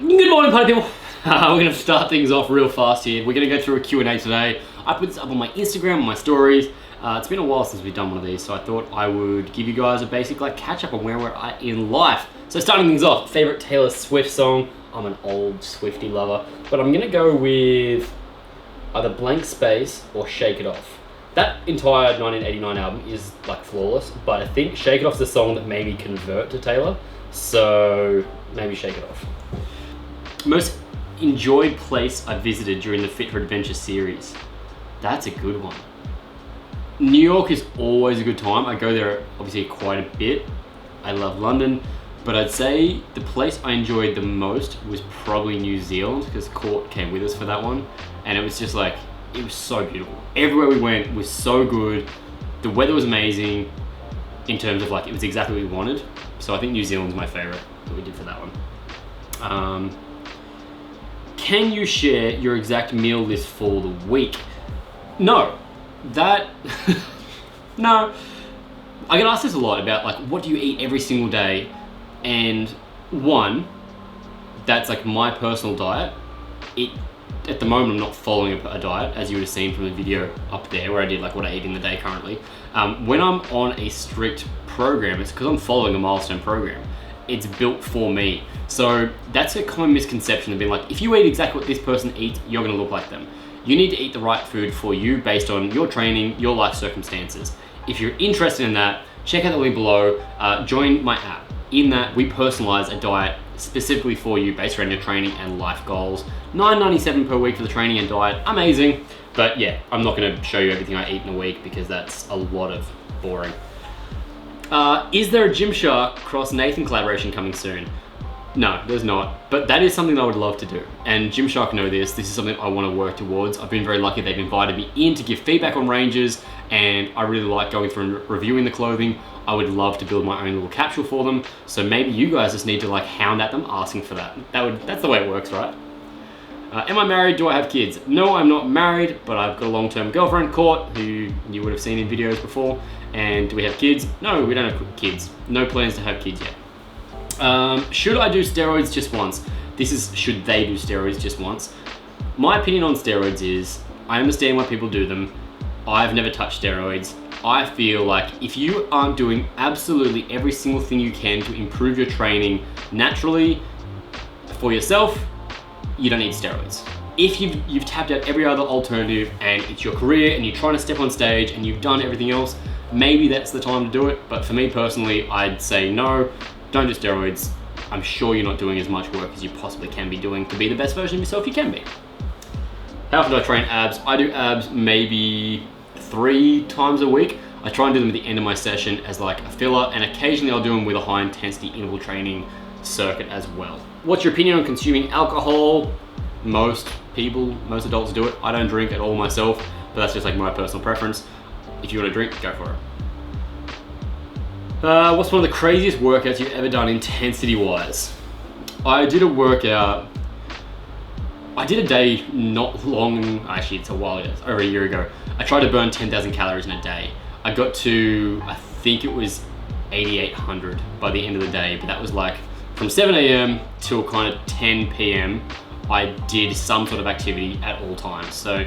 Good morning, party people. We're going to start things off real fast here. We're going to go through a Q&A today. I put this up on my Instagram, on my stories. It's been a while since we've done one of these, so I thought I would give you guys a basic catch up on where we're at in life. So starting things off, favorite Taylor Swift song. I'm an old Swiftie lover, but I'm going to go with either Blank Space or Shake It Off. That entire 1989 album is flawless, but I think Shake It Off's the song that made me convert to Taylor, so maybe Shake It Off. Most enjoyed place I visited during the Fit for Adventure series. That's a good one. New York is always a good time. I go there obviously quite a bit. I love London, but I'd say the place I enjoyed the most was probably New Zealand, because Court came with us for that one, and it was just it was so beautiful. Everywhere we went was so good. The weather was amazing in terms of it was exactly what we wanted. So I think New Zealand's my favorite that we did for that one. Can you share your exact meal list for the week? No, no. I get asked this a lot about what do you eat every single day? And one, that's my personal diet. At the moment, I'm not following a diet, as you would have seen from the video up there where I did what I eat in the day currently. When I'm on a strict program, it's because I'm following a milestone program. It's built for me. So that's a common misconception of being if you eat exactly what this person eats, you're gonna look like them. You need to eat the right food for you based on your training, your life circumstances. If you're interested in that, check out the link below, join my app. In that, we personalize a diet specifically for you based around your training and life goals. $9.97 per week for the training and diet, amazing. But yeah, I'm not gonna show you everything I eat in a week because that's a lot of boring. Is there a GYMSHARK cross Nathan collaboration coming soon? No, there's not, but that is something I would love to do. And GYMSHARK know this is something I want to work towards. I've been very lucky they've invited me in to give feedback on ranges, and I really like going through and reviewing the clothing. I would love to build my own little capsule for them, so maybe you guys just need to hound at them asking for that. That's the way it works, right? Am I married? Do I have kids? No, I'm not married, but I've got a long-term girlfriend, Court, who you would have seen in videos before. And do we have kids? No, we don't have kids. No plans to have kids yet. Should I do steroids just once? This is, should they do steroids just once? My opinion on steroids is, I understand why people do them. I've never touched steroids. I feel if you aren't doing absolutely every single thing you can to improve your training naturally for yourself, you don't need steroids. If you've tapped out every other alternative and it's your career and you're trying to step on stage and you've done everything else, maybe that's the time to do it. But for me personally, I'd say no, don't do steroids. I'm sure you're not doing as much work as you possibly can be doing to be the best version of yourself you can be. How often do I train abs? I do abs maybe 3 times a week. I try and do them at the end of my session as a filler, and occasionally I'll do them with a high intensity interval training circuit as well. What's your opinion on consuming alcohol? Most adults do it. I don't drink at all myself, but that's just my personal preference. If you want to drink, go for it. What's one of the craziest workouts you've ever done intensity-wise? I did a workout. I did a day not long, actually it's a while ago, over a year ago. I tried to burn 10,000 calories in a day. I got to, I think it was 8,800 by the end of the day, but that was from 7 a.m. till kind of 10 p.m. I did some sort of activity at all times. So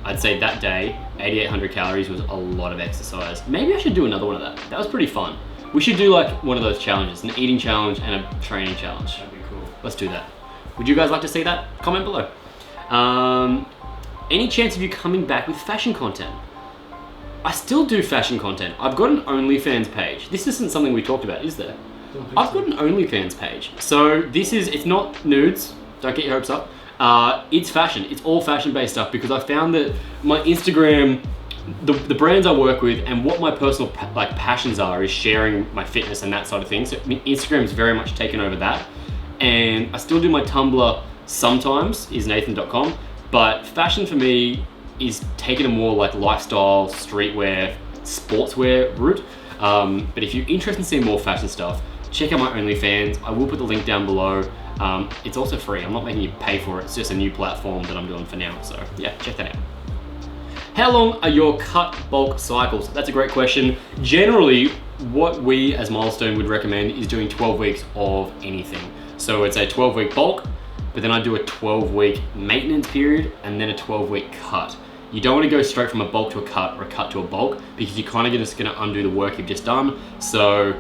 I'd say that day, 8,800 calories was a lot of exercise. Maybe I should do another one of that. That was pretty fun. We should do one of those challenges, an eating challenge and a training challenge. That'd be cool. Let's do that. Would you guys like to see that? Comment below. Any chance of you coming back with fashion content? I still do fashion content. I've got an OnlyFans page. This isn't something we talked about, is there? I've got an OnlyFans page. So it's not nudes, don't get your hopes up. It's fashion, it's all fashion-based stuff, because I found that my Instagram, the brands I work with and what my personal passions are is sharing my fitness and that sort of thing. So Instagram's very much taken over that. And I still do my Tumblr sometimes, is nathan.com, but fashion for me is taking a more lifestyle, streetwear, sportswear route. But if you're interested in seeing more fashion stuff, check out my OnlyFans. I will put the link down below. It's also free. I'm not making you pay for it. It's just a new platform that I'm doing for now. So yeah, check that out. How long are your cut bulk cycles? That's a great question. Generally, what we as Milestone would recommend is doing 12 weeks of anything. So it's a 12-week bulk, but then I do a 12-week maintenance period and then a 12-week cut. You don't want to go straight from a bulk to a cut or a cut to a bulk, because you're kind of just going to undo the work you've just done. So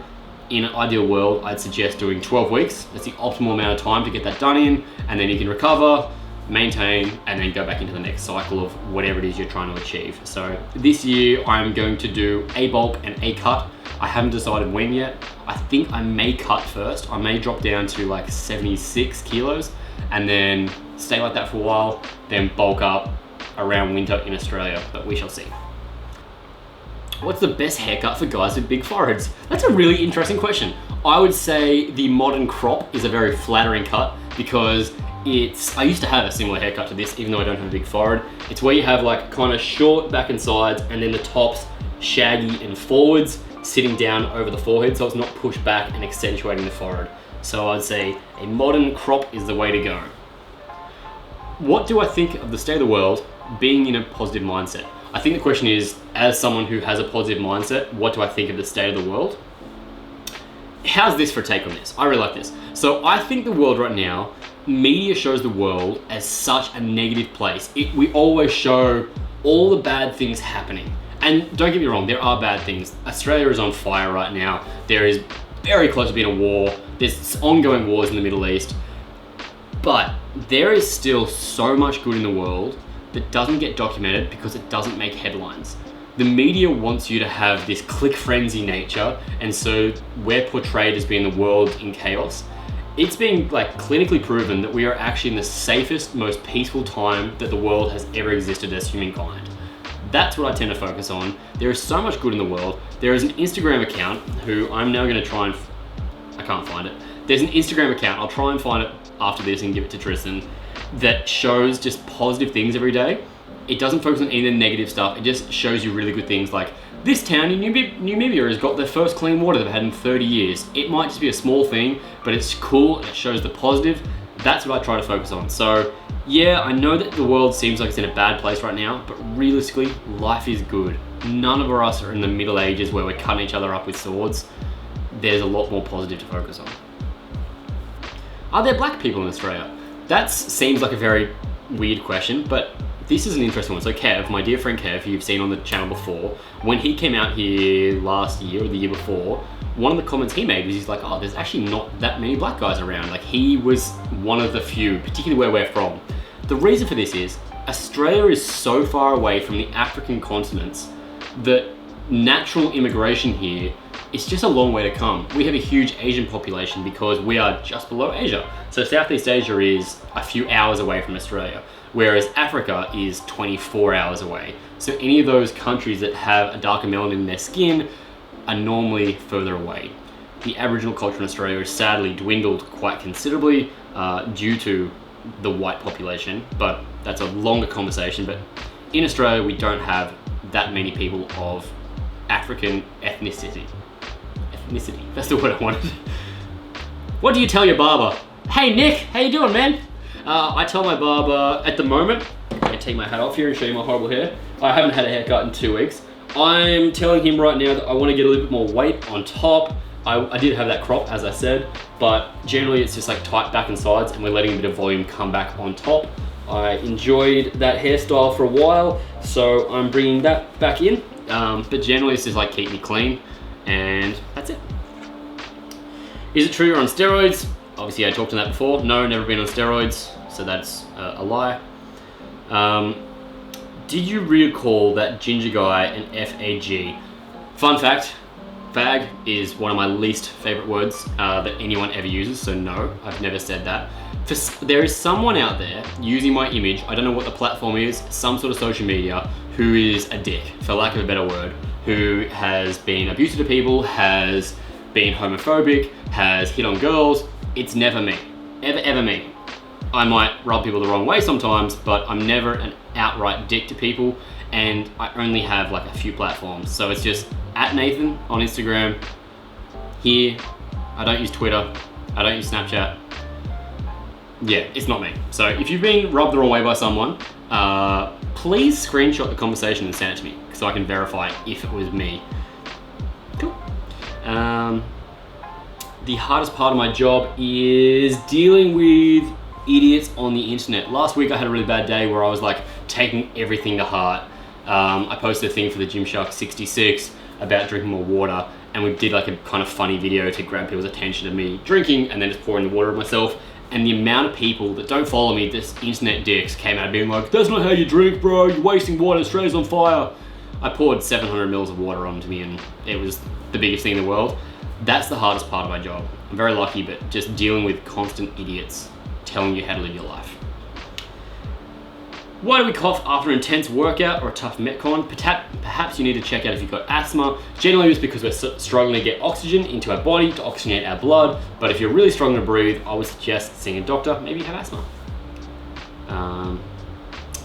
in an ideal world, I'd suggest doing 12 weeks. That's the optimal amount of time to get that done in, and then you can recover, maintain, and then go back into the next cycle of whatever it is you're trying to achieve. So this year I'm going to do a bulk and a cut. I haven't decided when yet. I think I may cut first. I may drop down to like 76 kilos and then stay like that for a while, then bulk up around winter in Australia, but we shall see. What's the best haircut for guys with big foreheads? That's a really interesting question. I would say the modern crop is a very flattering cut, because I used to have a similar haircut to this, even though I don't have a big forehead. It's where you have like kind of short back and sides, and then the top's shaggy and forwards, sitting down over the forehead, so it's not pushed back and accentuating the forehead. So I'd say a modern crop is the way to go. What do I think of the state of the world being in a positive mindset? I think the question is, as someone who has a positive mindset, what do I think of the state of the world? How's this for a take on this? I really like this. So I think the world right now, media shows the world as such a negative place. We always show all the bad things happening. And don't get me wrong, there are bad things. Australia is on fire right now. There is very close to being a war. There's ongoing wars in the Middle East. But there is still so much good in the world that doesn't get documented because it doesn't make headlines. The media wants you to have this click frenzy nature, and so we're portrayed as being the world in chaos. It's been like clinically proven that we are actually in the safest, most peaceful time that the world has ever existed as humankind. That's what I tend to focus on. There is so much good in the world. There is an Instagram account who I'm now gonna try and, I can't find it. There's an Instagram account, I'll try and find it after this and give it to Tristan, that shows just positive things every day. It doesn't focus on any of the negative stuff. It just shows you really good things, like this town in Namibia has got their first clean water they've had in 30 years. It might just be a small thing, but it's cool, it shows the positive. That's what I try to focus on. So yeah, I know that the world seems like it's in a bad place right now, but realistically, life is good. None of us are in the Middle Ages where we're cutting each other up with swords. There's a lot more positive to focus on. Are there black people in Australia? That seems like a very weird question, but this is an interesting one. So Kev, my dear friend Kev, who you've seen on the channel before, when he came out here last year or the year before, one of the comments he made was he's like, oh, there's actually not that many black guys around. Like, he was one of the few, particularly where we're from. The reason for this is Australia is so far away from the African continents that natural immigration here, it's just a long way to come. We have a huge Asian population because we are just below Asia. So Southeast Asia is a few hours away from Australia, whereas Africa is 24 hours away. So any of those countries that have a darker melanin in their skin are normally further away. The Aboriginal culture in Australia has sadly dwindled quite considerably due to the white population, but that's a longer conversation. But in Australia, we don't have that many people of African ethnicity. That's the word I wanted. What do you tell your barber? Hey Nick, how you doing, man? I tell my barber at the moment, I take my hat off here and show you my horrible hair. I haven't had a haircut in 2 weeks. I'm telling him right now that I want to get a little bit more weight on top. I did have that crop, as I said, but generally it's just like tight back and sides, and we're letting a bit of volume come back on top. I enjoyed that hairstyle for a while, so I'm bringing that back in. But generally it's just like keep me clean, and that's it. Is it true you're on steroids? Obviously I talked on that before. No, never been on steroids, so that's a lie. Did you recall that ginger guy and FAG? Fun fact, fag is one of my least favorite words that anyone ever uses, so no, I've never said that. There is someone out there using my image, I don't know what the platform is, some sort of social media, who is a dick, for lack of a better word, who has been abusive to people, has been homophobic, has hit on girls. It's never me, ever me. I might rub people the wrong way sometimes, but I'm never an outright dick to people, and I only have like a few platforms. So it's just @Nathan on Instagram. Here, I don't use Twitter, I don't use Snapchat. Yeah, it's not me. So if you've been rubbed the wrong way by someone, please screenshot the conversation and send it to me so I can verify if it was me. Cool. The hardest part of my job is dealing with idiots on the internet. Last week I had a really bad day where I was like taking everything to heart. I posted a thing for the GYMSHARK 66 about drinking more water, and we did like a kind of funny video to grab people's attention to me drinking and then just pouring the water of myself. And the amount of people that don't follow me, this internet dicks, came out being like, "That's not how you drink, bro, you're wasting water, Australia's on fire." I poured 700 mils of water onto me and it was the biggest thing in the world. That's the hardest part of my job. I'm very lucky, but just dealing with constant idiots telling you how to live your life. Why do we cough after an intense workout or a tough metcon? Perhaps you need to check out if you've got asthma. Generally it's because we're struggling to get oxygen into our body to oxygenate our blood, but if you're really struggling to breathe, I would suggest seeing a doctor. Maybe you have asthma.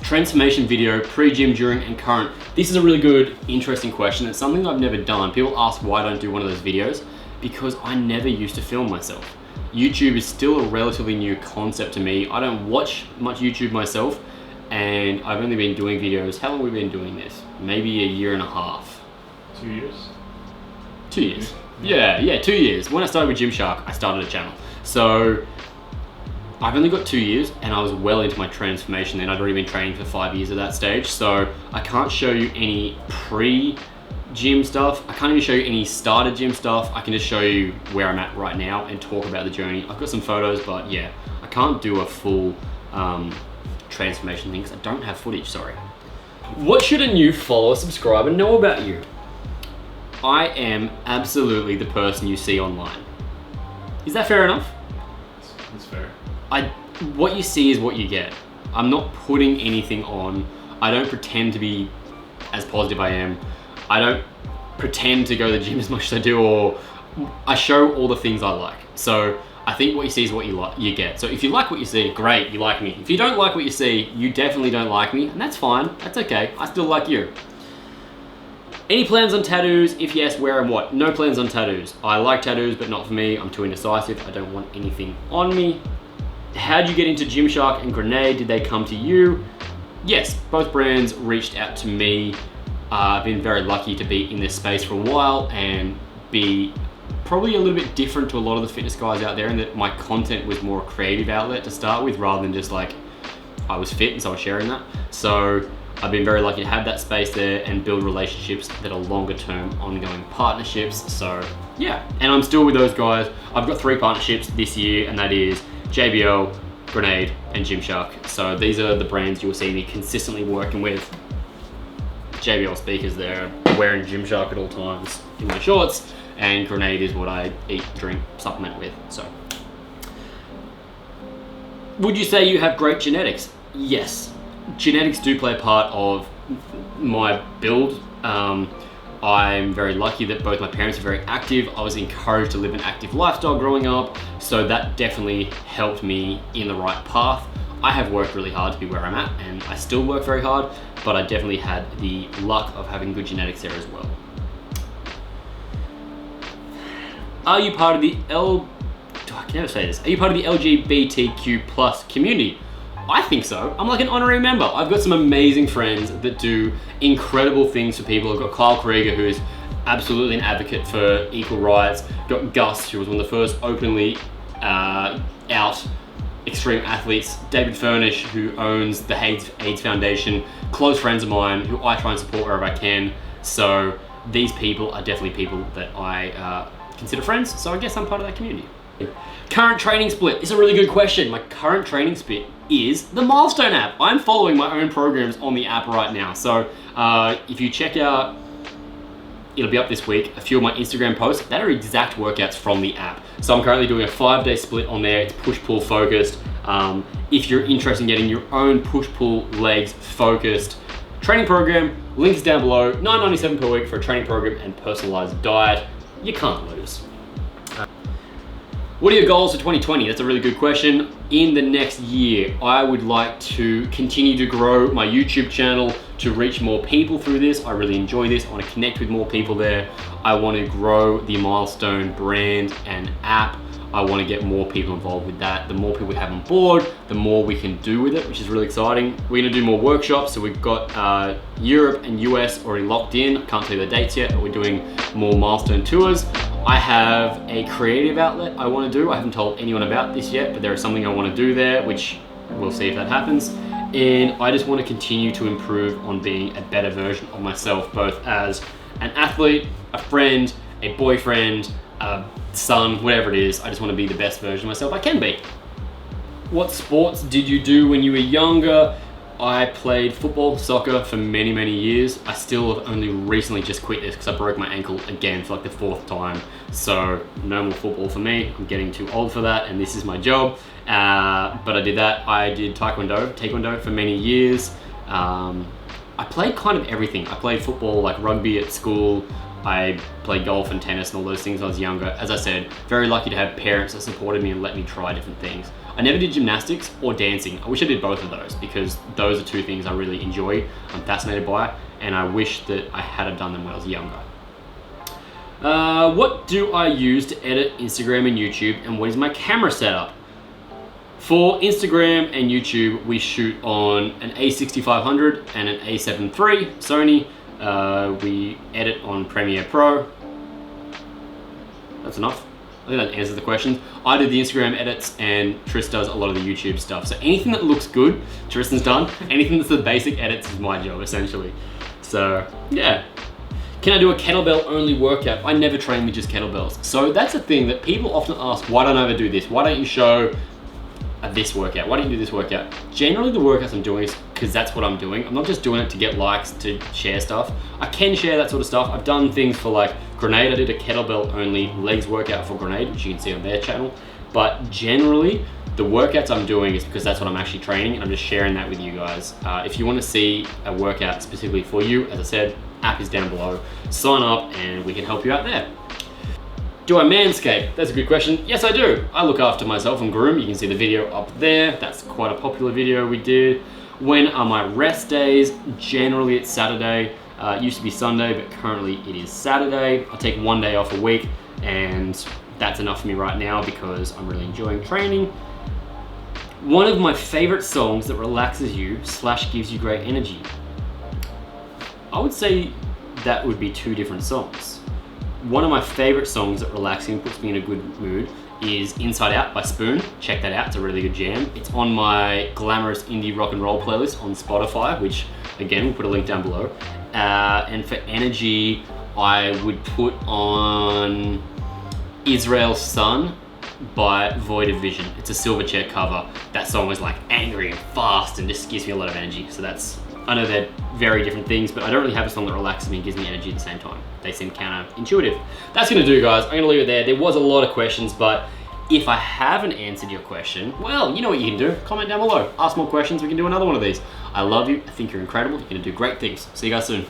Transformation video, pre-gym, during, and current. This is a really good, interesting question. It's something I've never done. People ask why I don't do one of those videos, because I never used to film myself. YouTube is still a relatively new concept to me. I don't watch much YouTube myself, and I've only been doing videos. How long have we been doing this? Maybe a year and a half. 2 years? 2 years. Yeah, 2 years. When I started with GYMSHARK, I started a channel. So I've only got 2 years, and I was well into my transformation then. I'd already been training for 5 years at that stage. So I can't show you any pre-gym stuff. I can't even show you any started gym stuff. I can just show you where I'm at right now and talk about the journey. I've got some photos, but yeah, I can't do a full transformation thing because I don't have footage, sorry. What should a new follower, subscriber know about you? I am absolutely the person you see online. Is that fair enough? That's fair. What you see is what you get. I'm not putting anything on. I don't pretend to be as positive I am. I don't pretend to go to the gym as much as I do, or I show all the things I like. So I think what you see is what you get. So if you like what you see, great, you like me. If you don't like what you see, you definitely don't like me, and that's fine, that's okay, I still like you. Any plans on tattoos? If yes, where and what? No plans on tattoos. I like tattoos, but not for me. I'm too indecisive. I don't want anything on me. How'd you get into GYMSHARK and Grenade? Did they come to you? Yes, both brands reached out to me. I've been very lucky to be in this space for a while and be probably a little bit different to a lot of the fitness guys out there, in that my content was more a creative outlet to start with, rather than just like I was fit and so I was sharing that. So I've been very lucky to have that space there and build relationships that are longer term, ongoing partnerships. So yeah, and I'm still with those guys. I've got 3 partnerships this year, and that is JBL, Grenade, and GYMSHARK. So these are the brands you'll see me consistently working with. JBL speakers there, wearing GYMSHARK at all times in my shorts, and Grenade is what I eat, drink, supplement with. So, would you say you have great genetics? Yes, genetics do play a part of my build. I'm very lucky that both my parents are very active. I was encouraged to live an active lifestyle growing up, so that definitely helped me in the right path. I have worked really hard to be where I'm at, and I still work very hard, but I definitely had the luck of having good genetics there as well. Are you part of the I can never say this. Are you part of the LGBTQ plus community? I think so. I'm like an honorary member. I've got some amazing friends that do incredible things for people. I've got Kyle Krieger, who is absolutely an advocate for equal rights. Got Gus, who was one of the first openly out extreme athletes. David Furnish, who owns the AIDS Foundation. Close friends of mine who I try and support wherever I can. So these people are definitely people that I consider friends. So I guess I'm part of that community. Current training split is a really good question. My current training split is the Milestone app. I'm following my own programs on the app right now. So if you check out, it'll be up this week, a few of my Instagram posts that are exact workouts from the app. So I'm currently doing a 5-day split on there. It's push-pull focused. If you're interested in getting your own push-pull legs focused training program, links down below. $9.97 per week for a training program and personalized diet. You can't lose. What are your goals for 2020? That's a really good question. In the next year, I would like to continue to grow my YouTube channel to reach more people through this. I really enjoy this. I want to connect with more people there. I want to grow the Milestone brand and app. I want to get more people involved with that. The more people we have on board, the more we can do with it, which is really exciting. We're going to do more workshops. So we've got Europe and US already locked in. I can't tell you the dates yet, but we're doing more Milestone tours. I have a creative outlet I want to do. I haven't told anyone about this yet, but there is something I want to do there, which we'll see if that happens. And I just want to continue to improve on being a better version of myself, both as an athlete, a friend, a boyfriend, a son, whatever it is. I just want to be the best version of myself I can be. What sports did you do when you were younger? I played football, soccer for many, many years. I still have only recently just quit this because I broke my ankle again for like the 4th time. So no more football for me. I'm getting too old for that, and this is my job. But I did that. I did taekwondo for many years. I played kind of everything. I played football, like rugby at school. I played golf and tennis and all those things when I was younger. As I said, very lucky to have parents that supported me and let me try different things. I never did gymnastics or dancing. I wish I did both of those because those are two things I really enjoy, I'm fascinated by, and I wish that I had done them when I was younger. What do I use to edit Instagram and YouTube, and what is my camera setup? For Instagram and YouTube, we shoot on an A6500 and an A7 III Sony. We edit on Premiere Pro. That's enough. I think that answers the question. I do the Instagram edits and Tris does a lot of the YouTube stuff. So anything that looks good, Tristan's done. Anything that's the basic edits is my job, essentially. So, yeah. Can I do a kettlebell only workout? I never train with just kettlebells. So that's a thing that people often ask, why don't I ever do this? Why don't you show this workout? Why don't you do this workout? Generally the workouts I'm doing is because that's what I'm doing. I'm not just doing it to get likes, to share stuff. I can share that sort of stuff. I've done things for like Grenade. I did a kettlebell only legs workout for Grenade, which you can see on their channel. But generally the workouts I'm doing is because that's what I'm actually training, and I'm just sharing that with you guys. If you want to see a workout specifically for you, as I said, app is down below. Sign up and we can help you out there. Do I manscape? That's a good question. Yes, I do. I look after myself and groom. You can see the video up there. That's quite a popular video we did. When are my rest days? Generally it's Saturday. It used to be Sunday, but currently it is Saturday. I take 1 day off a week, and that's enough for me right now because I'm really enjoying training. One of my favorite songs that relaxes you / gives you great energy. I would say that would be 2 different songs. One of my favorite songs that relaxes me and puts me in a good mood is Inside Out by Spoon. Check that out, it's a really good jam. It's on my glamorous indie rock and roll playlist on Spotify, which again, we'll put a link down below. And for energy, I would put on Israel's Sun by Void of Vision. It's a Silverchair cover. That song is like angry and fast and just gives me a lot of energy. So that's, I know they're very different things, but I don't really have a song that relaxes me and gives me energy at the same time. They seem counterintuitive. That's gonna do, guys. I'm gonna leave it there. There was a lot of questions, but if I haven't answered your question, well, you know what you can do. Comment down below. Ask more questions. We can do another one of these. I love you. I think you're incredible. You're gonna do great things. See you guys soon.